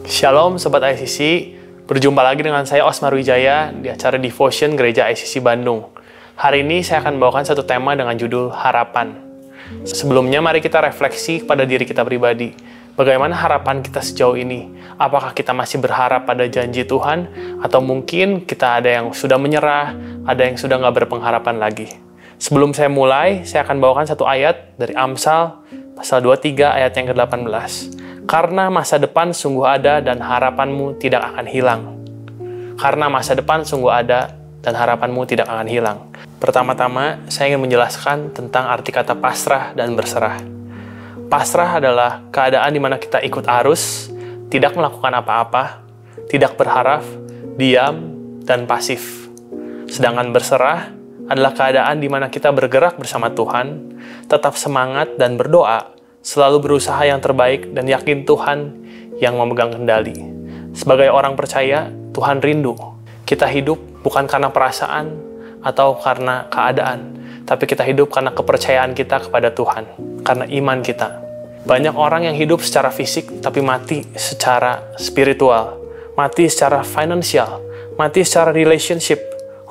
Shalom Sobat ICC, berjumpa lagi dengan saya Osmar Wijaya di acara Devotion Gereja ICC Bandung. Hari ini saya akan membawakan satu tema dengan judul Harapan. Sebelumnya mari kita refleksi pada diri kita pribadi. Bagaimana harapan kita sejauh ini? Apakah kita masih berharap pada janji Tuhan? Atau mungkin kita ada yang sudah menyerah, ada yang sudah nggak berpengharapan lagi? Sebelum saya mulai, saya akan bawakan satu ayat dari Amsal, pasal 23 ayat yang ke-18. Karena masa depan sungguh ada dan harapanmu tidak akan hilang. Karena masa depan sungguh ada dan harapanmu tidak akan hilang. Pertama-tama, saya ingin menjelaskan tentang arti kata pasrah dan berserah. Pasrah adalah keadaan di mana kita ikut arus, tidak melakukan apa-apa, tidak berharap, diam, dan pasif. Sedangkan berserah adalah keadaan di mana kita bergerak bersama Tuhan, tetap semangat dan berdoa, selalu berusaha yang terbaik dan yakin Tuhan yang memegang kendali. Sebagai orang percaya, Tuhan rindu. Kita hidup bukan karena perasaan atau karena keadaan, tapi kita hidup karena kepercayaan kita kepada Tuhan, karena iman kita. Banyak orang yang hidup secara fisik, tapi mati secara spiritual, mati secara finansial, mati secara relationship,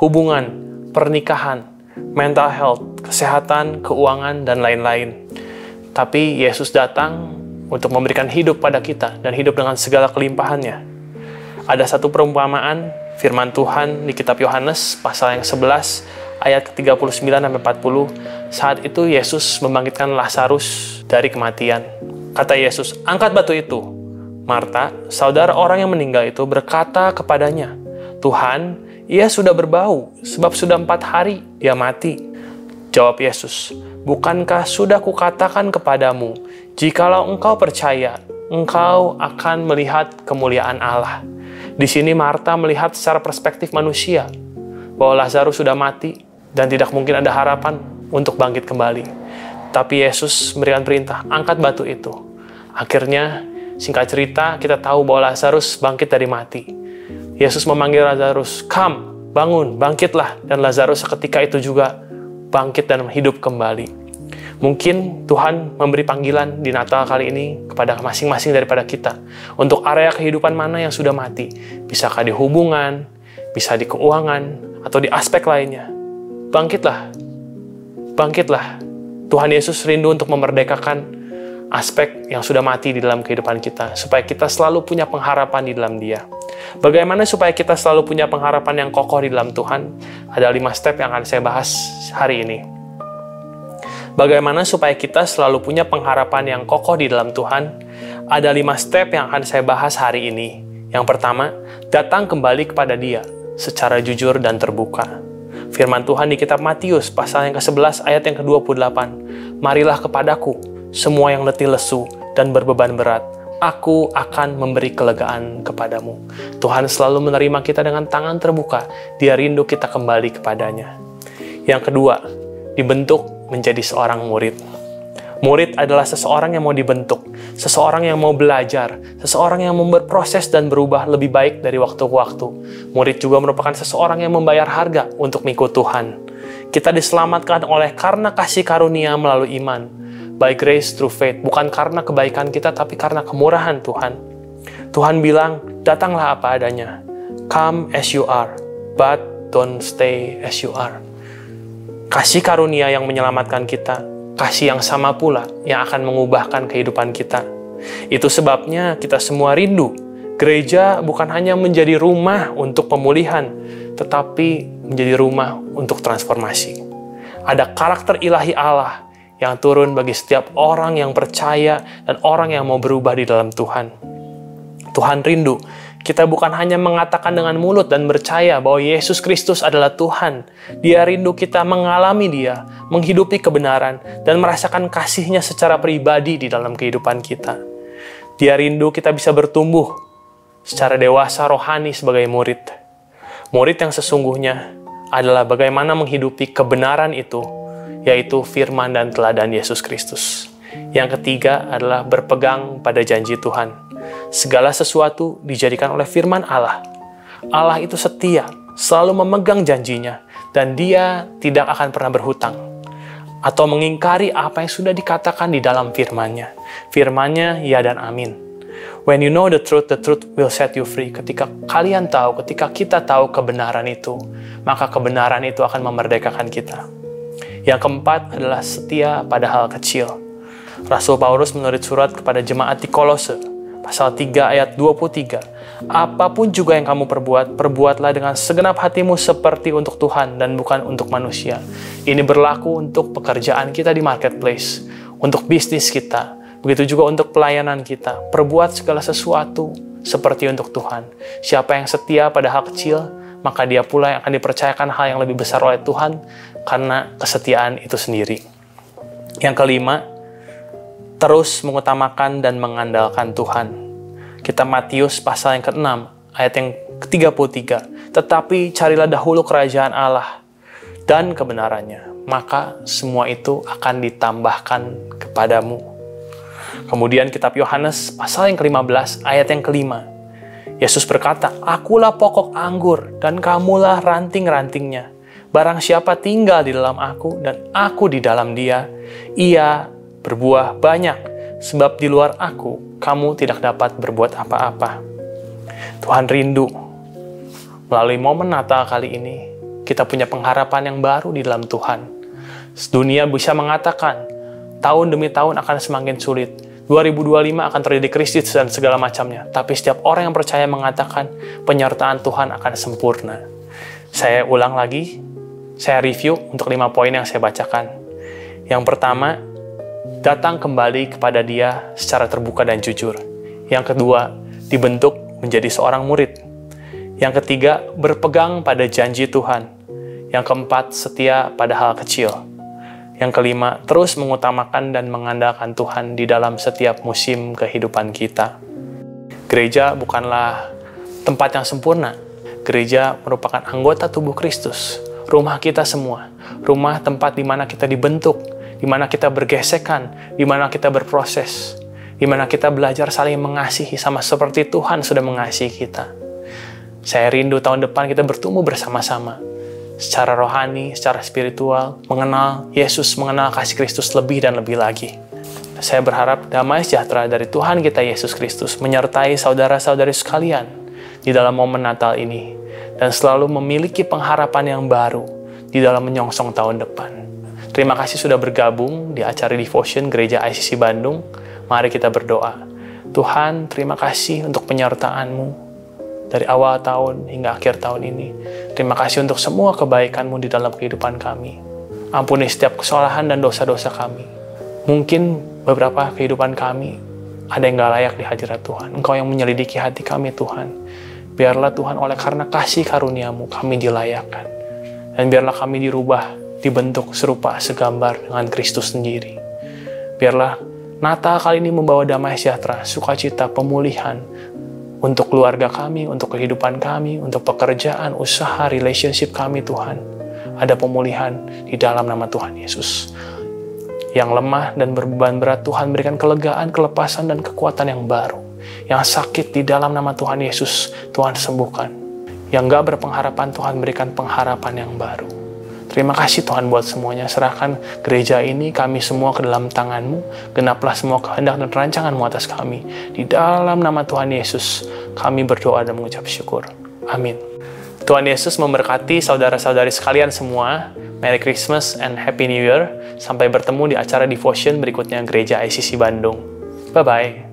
hubungan, pernikahan, mental health, kesehatan, keuangan, dan lain-lain. Tapi Yesus datang untuk memberikan hidup pada kita dan hidup dengan segala kelimpahannya. Ada satu perumpamaan firman Tuhan di kitab Yohanes pasal yang 11 ayat ke-39-40. Saat itu Yesus membangkitkan Lazarus dari kematian. Kata Yesus, "Angkat batu itu." Marta, saudara orang yang meninggal itu, berkata kepadanya, "Tuhan, ia sudah berbau sebab sudah 4 hari dia mati." Jawab Yesus, "Bukankah sudah kukatakan kepadamu, jikalau engkau percaya, engkau akan melihat kemuliaan Allah." Di sini Marta melihat secara perspektif manusia, bahwa Lazarus sudah mati dan tidak mungkin ada harapan untuk bangkit kembali. Tapi Yesus memberikan perintah, angkat batu itu. Akhirnya, singkat cerita, kita tahu bahwa Lazarus bangkit dari mati. Yesus memanggil Lazarus, "Come, bangun, bangkitlah." Dan Lazarus seketika itu juga bangkit dan hidup kembali. Mungkin Tuhan memberi panggilan di Natal kali ini kepada masing-masing daripada kita untuk area kehidupan mana yang sudah mati. Bisakah di hubungan, bisa di keuangan, atau di aspek lainnya. Bangkitlah. Bangkitlah. Tuhan Yesus rindu untuk memerdekakan aspek yang sudah mati di dalam kehidupan kita, supaya kita selalu punya pengharapan di dalam Dia. Bagaimana supaya kita selalu punya pengharapan yang kokoh di dalam Tuhan? Ada 5 step yang akan saya bahas hari ini. Bagaimana supaya kita selalu punya pengharapan yang kokoh di dalam Tuhan? Ada 5 step yang akan saya bahas hari ini. Yang pertama, datang kembali kepada Dia secara jujur dan terbuka. Firman Tuhan di kitab Matius pasal yang ke-11 ayat yang ke-28. "Marilah kepadaku, semua yang letih lesu dan berbeban berat. Aku akan memberi kelegaan kepadamu." Tuhan selalu menerima kita dengan tangan terbuka. Dia rindu kita kembali kepadanya. Yang kedua, dibentuk menjadi seorang murid. Murid adalah seseorang yang mau dibentuk, seseorang yang mau belajar, seseorang yang mau berproses dan berubah lebih baik dari waktu ke waktu. Murid juga merupakan seseorang yang membayar harga untuk mengikut Tuhan. Kita diselamatkan oleh karena kasih karunia melalui iman. By grace through faith, bukan karena kebaikan kita, tapi karena kemurahan Tuhan. Tuhan bilang, datanglah apa adanya. Come as you are, but don't stay as you are. Kasih karunia yang menyelamatkan kita, kasih yang sama pula yang akan mengubahkan kehidupan kita. Itu sebabnya kita semua rindu. Gereja bukan hanya menjadi rumah untuk pemulihan, tetapi menjadi rumah untuk transformasi. Ada karakter ilahi Allah yang turun bagi setiap orang yang percaya dan orang yang mau berubah di dalam Tuhan. Tuhan rindu. Kita bukan hanya mengatakan dengan mulut dan percaya bahwa Yesus Kristus adalah Tuhan. Dia rindu kita mengalami Dia, menghidupi kebenaran, dan merasakan kasih-Nya secara pribadi di dalam kehidupan kita. Dia rindu kita bisa bertumbuh secara dewasa rohani sebagai murid. Murid yang sesungguhnya adalah bagaimana menghidupi kebenaran itu, yaitu firman dan teladan Yesus Kristus. Yang ketiga adalah berpegang pada janji Tuhan. Segala sesuatu dijadikan oleh firman Allah. Allah itu setia, selalu memegang janjinya, dan Dia tidak akan pernah berhutang atau mengingkari apa yang sudah dikatakan di dalam firman-Nya. Firman-Nya ya dan amin. When you know the truth will set you free. Ketika kalian tahu, ketika kita tahu kebenaran itu, maka kebenaran itu akan memerdekakan kita. Yang keempat adalah setia pada hal kecil. Rasul Paulus menulis surat kepada jemaat di Kolose, pasal 3 ayat 23. Apapun juga yang kamu perbuat, perbuatlah dengan segenap hatimu seperti untuk Tuhan dan bukan untuk manusia. Ini berlaku untuk pekerjaan kita di marketplace, untuk bisnis kita, begitu juga untuk pelayanan kita. Perbuat segala sesuatu seperti untuk Tuhan. Siapa yang setia pada hal kecil, maka dia pula yang akan dipercayakan hal yang lebih besar oleh Tuhan karena kesetiaan itu sendiri. Yang kelima, terus mengutamakan dan mengandalkan Tuhan. Kita Matius pasal yang ke-6, ayat yang ke-33. Tetapi carilah dahulu kerajaan Allah dan kebenarannya, maka semua itu akan ditambahkan kepadamu. Kemudian kitab Yohanes pasal yang ke-15, ayat yang ke-5. Yesus berkata, Akulah pokok anggur dan kamulah ranting-rantingnya. Barang siapa tinggal di dalam aku dan aku di dalam dia, ia berbuah banyak. Sebab di luar aku, kamu tidak dapat berbuat apa-apa. Tuhan rindu. Melalui momen Natal kali ini, kita punya pengharapan yang baru di dalam Tuhan. Dunia bisa mengatakan, tahun demi tahun akan semakin sulit. 2025 akan terjadi krisis dan segala macamnya. Tapi setiap orang yang percaya mengatakan, penyertaan Tuhan akan sempurna. Saya ulang lagi, saya review untuk 5 poin yang saya bacakan. Yang pertama, datang kembali kepada Dia secara terbuka dan jujur. Yang kedua, dibentuk menjadi seorang murid. Yang ketiga, berpegang pada janji Tuhan. Yang keempat, setia pada hal kecil. Yang kelima, terus mengutamakan dan mengandalkan Tuhan di dalam setiap musim kehidupan kita. Gereja bukanlah tempat yang sempurna. Gereja merupakan anggota tubuh Kristus. Rumah kita semua. Rumah tempat di mana kita dibentuk, di mana kita bergesekan, di mana kita berproses, di mana kita belajar saling mengasihi sama seperti Tuhan sudah mengasihi kita. Saya rindu tahun depan kita bertumbuh bersama-sama, secara rohani, secara spiritual, mengenal Yesus, mengenal kasih Kristus lebih dan lebih lagi. Saya berharap damai sejahtera dari Tuhan kita Yesus Kristus menyertai saudara-saudari sekalian di dalam momen Natal ini, dan selalu memiliki pengharapan yang baru di dalam menyongsong tahun depan. Terima kasih sudah bergabung di acara Devotion Gereja ICC Bandung. Mari kita berdoa. Tuhan, terima kasih untuk penyertaan-Mu dari awal tahun hingga akhir tahun ini. Terima kasih untuk semua kebaikan-Mu di dalam kehidupan kami. Ampuni setiap kesalahan dan dosa-dosa kami. Mungkin beberapa kehidupan kami ada yang gak layak di hadirat Tuhan. Engkau yang menyelidiki hati kami, Tuhan. Biarlah Tuhan, oleh karena kasih karunia-Mu kami dilayakkan. Dan biarlah kami dirubah, dibentuk serupa segambar dengan Kristus sendiri. Biarlah Natal kali ini membawa damai sejahtera, sukacita, pemulihan untuk keluarga kami, untuk kehidupan kami, untuk pekerjaan, usaha, relationship kami, Tuhan. Ada pemulihan di dalam nama Tuhan Yesus. Yang lemah dan berbeban berat, Tuhan berikan kelegaan, kelepasan, dan kekuatan yang baru. Yang sakit di dalam nama Tuhan Yesus, Tuhan sembuhkan. Yang gak berpengharapan, Tuhan berikan pengharapan yang baru. Terima kasih Tuhan buat semuanya. Serahkan gereja ini, kami semua ke dalam tangan-Mu. Genaplah semua kehendak dan rancangan-Mu atas kami. Di dalam nama Tuhan Yesus, kami berdoa dan mengucap syukur. Amin. Tuhan Yesus memberkati saudara-saudari sekalian semua. Merry Christmas and Happy New Year. Sampai bertemu di acara Devotion berikutnya Gereja ICC Bandung. Bye-bye.